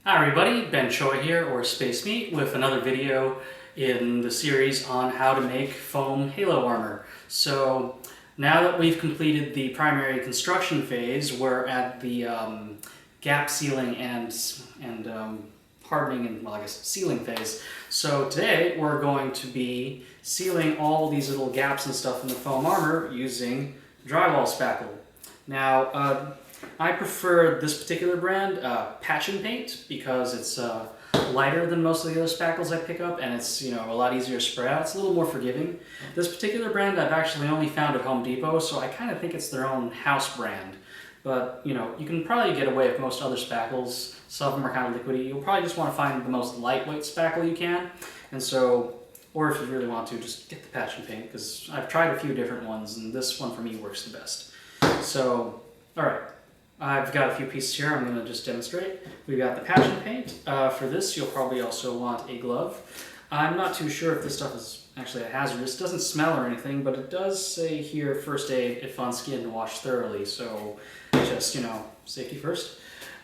Hi everybody, Ben Choi here, or Space Meat, with another video in the series on how to make foam halo armor. So now that we've completed the primary construction phase, we're at the gap sealing and hardening and, well, I guess sealing phase. So today we're going to be sealing all these little gaps and stuff in the foam armor using drywall spackle. Now, I prefer this particular brand, Patch and Paint, because it's lighter than most of the other spackles I pick up, and it's a lot easier to spray out. It's a little more forgiving. This particular brand I've actually only found at Home Depot, so I kind of think it's their own house brand. But you can probably get away with most other spackles. Some of them are kind of liquidy. You'll probably just want to find the most lightweight spackle you can, and so, or if you really want to, just get the Patch and Paint, because I've tried a few different ones, and this one for me works the best. So, all right. I've got a few pieces here I'm going to just demonstrate. We've got the Patch and Paint. For this, you'll probably also want a glove. I'm not too sure if this stuff is actually a hazardous. It doesn't smell or anything, but it does say here, first aid if on skin, wash thoroughly. So just, safety first.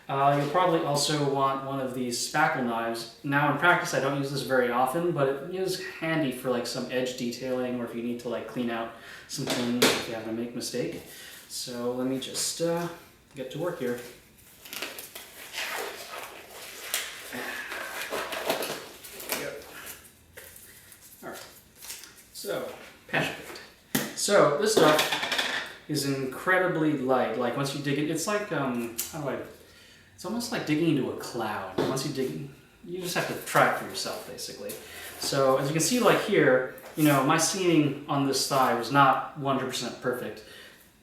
You'll probably also want one of these spackle knives. Now in practice, I don't use this very often, but it is handy for like some edge detailing, or if you need to like clean out some things if you happen to make a mistake. So let me just get to work here. Alright, so Patch and Paint. So this stuff is incredibly light. Like once you dig it, it's like, it's almost like digging into a cloud. Once you dig, you just have to try it for yourself basically. So as you can see, like here, my seaming on this thigh was not 100% perfect.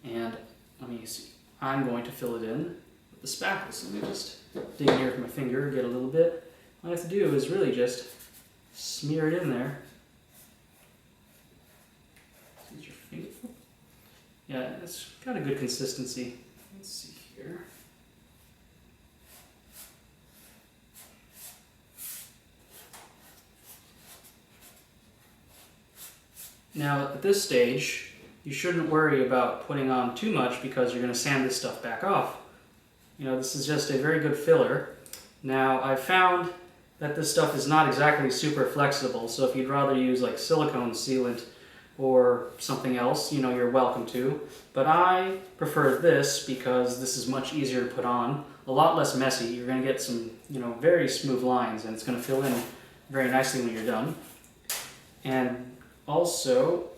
And let me see. I'm going to fill it in with the spackle. So let me just dig in here with my finger, get a little bit. All I have to do is really just smear it in there. Use your finger. Yeah, it's got a good consistency. Let's see here. Now at this stage, you shouldn't worry about putting on too much because you're going to sand this stuff back off. This is just a very good filler. Now, I've found that this stuff is not exactly super flexible, so if you'd rather use like silicone sealant or something else, you're welcome to. But I prefer this because this is much easier to put on, a lot less messy. You're going to get some, very smooth lines, and it's going to fill in very nicely when you're done. And also,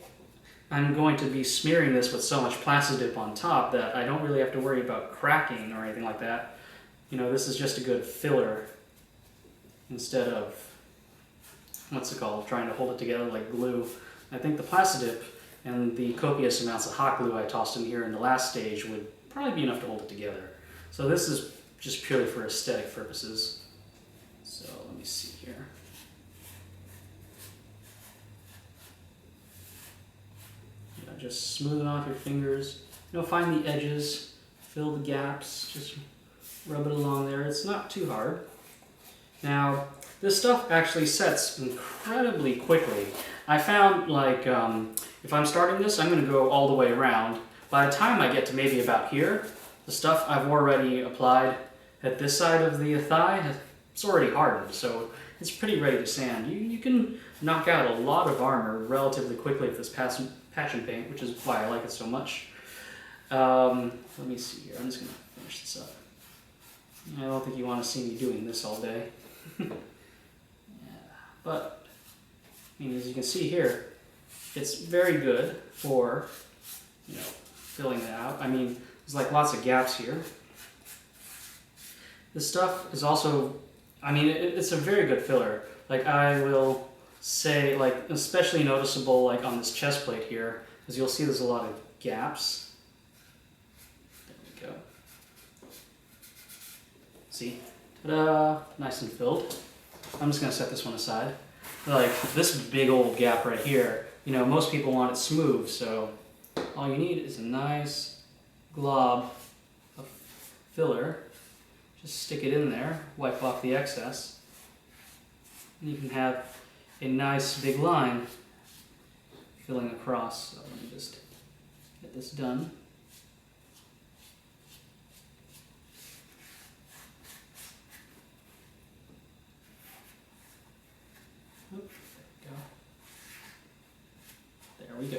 I'm going to be smearing this with so much Plasti Dip on top that I don't really have to worry about cracking or anything like that. This is just a good filler instead of, trying to hold it together like glue. I think the Plasti Dip and the copious amounts of hot glue I tossed in here in the last stage would probably be enough to hold it together. So this is just purely for aesthetic purposes. So let me see here. Just smooth it off your fingers. Find the edges, fill the gaps, just rub it along there. It's not too hard. Now, this stuff actually sets incredibly quickly. I found, if I'm starting this, I'm going to go all the way around. By the time I get to maybe about here, the stuff I've already applied at this side of the thigh, it's already hardened, so it's pretty ready to sand. You can knock out a lot of armor relatively quickly with this Patch and Paint, which is why I like it so much. Let me see here. I'm just going to finish this up. I don't think you want to see me doing this all day. Yeah. But, as you can see here, it's very good for, filling it out. There's like lots of gaps here. This stuff is also, it's a very good filler. I will say, especially noticeable on this chest plate here, because you'll see there's a lot of gaps. There we go. See? Ta-da! Nice and filled. I'm just going to set this one aside. This big old gap right here, most people want it smooth, so all you need is a nice glob of filler. Just stick it in there, wipe off the excess, and you can have a nice big line filling across. So let me just get this done. we go.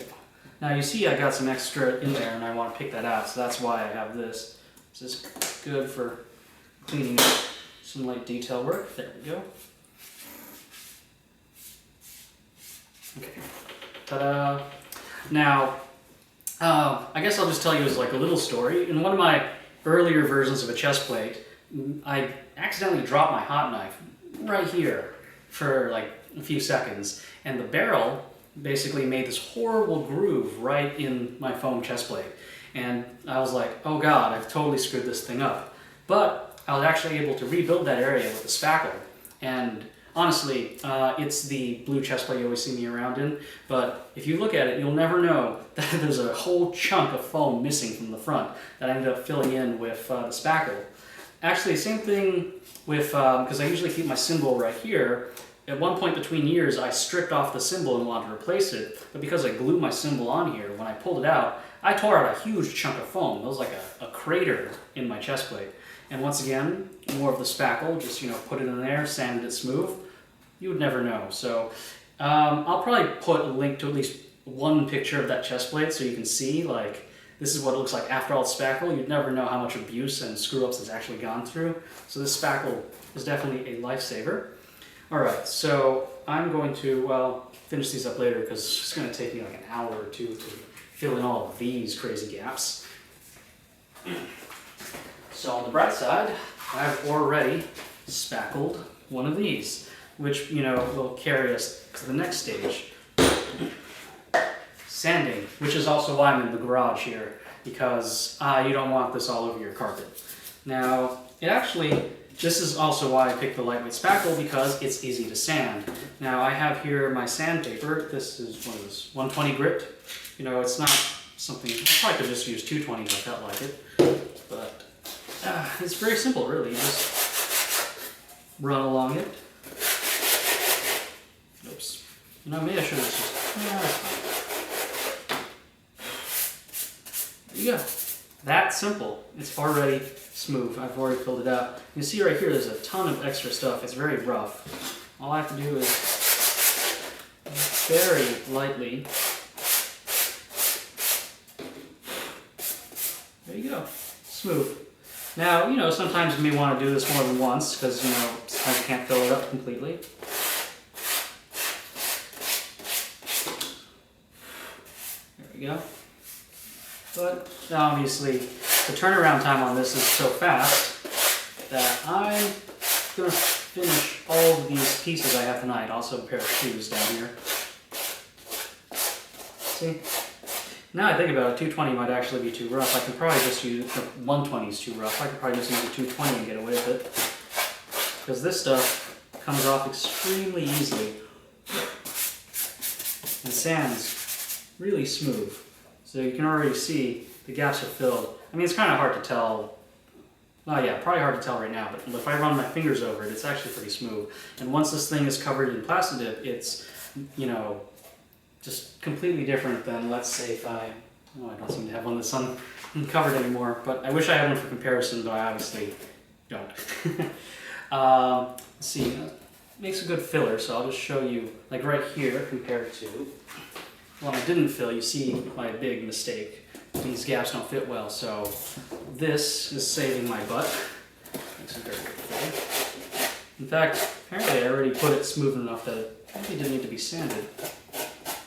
Now you see I got some extra in there and I want to pick that out, so that's why I have this. This is good for cleaning up some light detail work. There we go. Okay. Ta-da! Now, I guess I'll just tell you as like a little story. In one of my earlier versions of a chest plate, I accidentally dropped my hot knife right here for like a few seconds, and the barrel basically made this horrible groove right in my foam chest plate. And I was like, oh god, I've totally screwed this thing up. But I was actually able to rebuild that area with the spackle. And honestly, it's the blue chest plate you always see me around in, but if you look at it, you'll never know that there's a whole chunk of foam missing from the front that I ended up filling in with the spackle. Actually, same thing with, because I usually keep my symbol right here. At one point between years, I stripped off the symbol and wanted to replace it, but because I glued my symbol on here, when I pulled it out, I tore out a huge chunk of foam. It was like a crater in my chest plate. And once again, more of the spackle, just, you know, put it in there, sanded it smooth. You would never know. So I'll probably put a link to at least one picture of that chest plate so you can see, like, this is what it looks like after all the spackle. You'd never know how much abuse and screw-ups it's actually gone through. So this spackle is definitely a lifesaver. All right, so I'm going to, well, finish these up later because it's going to take me like an hour or two to fill in all of these crazy gaps. So on the bright side, I've already spackled one of these, which, you know, will carry us to the next stage. Sanding, which is also why I'm in the garage here, because you don't want this all over your carpet. Now, this is also why I picked the lightweight spackle, because it's easy to sand. Now, I have here my sandpaper. This is one of those 120 grit. You know, it's not something, I probably could just use 220 if I felt like it, but it's very simple, really. You just run along it. Oops. You know, maybe I should have just, that's fine. There you go. That simple. It's already smooth. I've already filled it out. You can see right here there's a ton of extra stuff. It's very rough. All I have to do is very lightly. There you go. Smooth. Now, you know, sometimes you may want to do this more than once because, you know, sometimes you can't fill it up completely. There we go. But obviously, the turnaround time on this is so fast that I'm going to finish all of these pieces I have tonight. Also a pair of shoes down here. See? Now I think about it, 220 might actually be too rough. I can probably just use, 120 is too rough. I could probably just use a 220 and get away with it. Because this stuff comes off extremely easily. And sands really smooth. So you can already see the gaps are filled. I mean, it's kind of hard to tell. Well, yeah, probably hard to tell right now, but if I run my fingers over it, it's actually pretty smooth. And once this thing is covered in Plastidip, it's, you know, just completely different than, let's say, if I don't seem to have one that's uncovered anymore, but I wish I had one for comparison, but I obviously don't. Let's see, it makes a good filler, so I'll just show you, like right here, compared to one I didn't fill. You see my big mistake. These gaps don't fit well, so this is saving my butt. Makes a very good fill. In fact, apparently I already put it smooth enough that it probably didn't need to be sanded.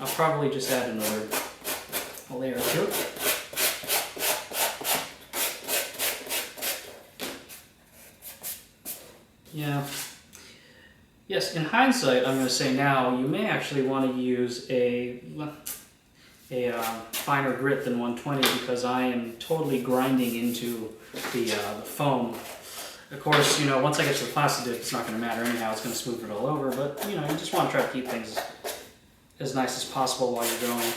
I'll probably just add another layer to it. Yeah. Yes, in hindsight, I'm going to say now, you may actually want to use a finer grit than 120 because I am totally grinding into the foam. Of course, you know, once I get to the Plastidip, it's not going to matter anyhow. It's going to smooth it all over, but, you know, you just want to try to keep things as nice as possible while you're going.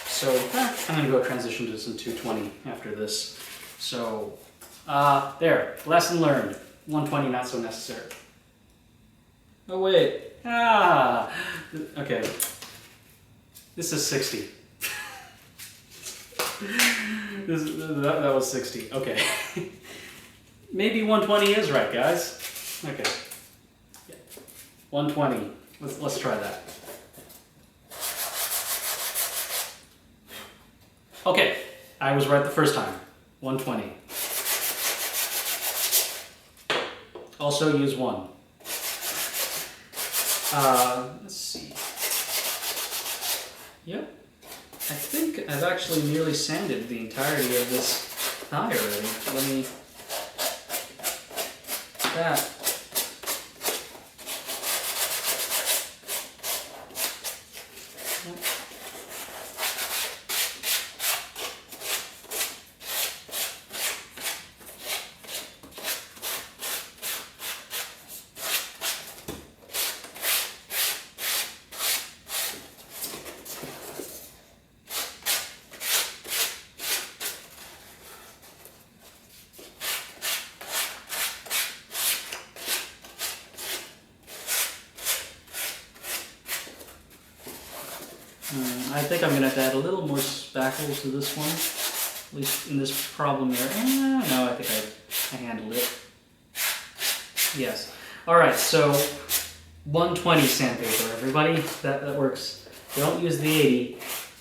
So I'm going to go transition to some 220 after this. So there, lesson learned. 120 not so necessary. Oh wait, okay. This is 60. That was 60. Okay. Maybe 120 is right, guys. Okay. Yeah. 120. Let's try that. Okay, I was right the first time. 120. Also use 1. Let's see. Yep. I think I've actually nearly sanded the entirety of this thigh already. Let me... That. I think I'm going to have to add a little more spackle to this one, at least in this problem area. No, I think I handled it. Yes. Alright, so 120 sandpaper, everybody. That works. Don't use the 80.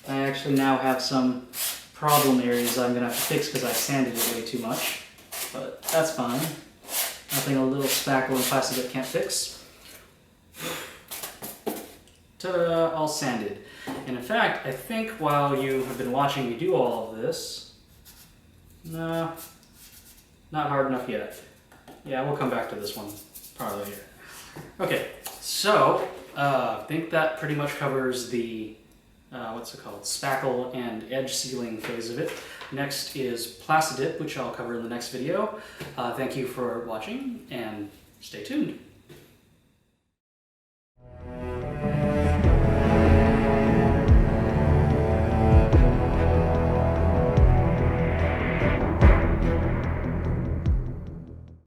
I actually now have some problem areas I'm going to have to fix because I sanded it way too much. But that's fine. Nothing a little spackle and plastic that can't fix. Ta-da! All sanded. And in fact, I think while you have been watching me do all of this... No, not hard enough yet. Yeah, we'll come back to this one probably later. Okay, so I think that pretty much covers the, what's it called, spackle and edge sealing phase of it. Next is Plastidip, which I'll cover in the next video. Thank you for watching, and stay tuned.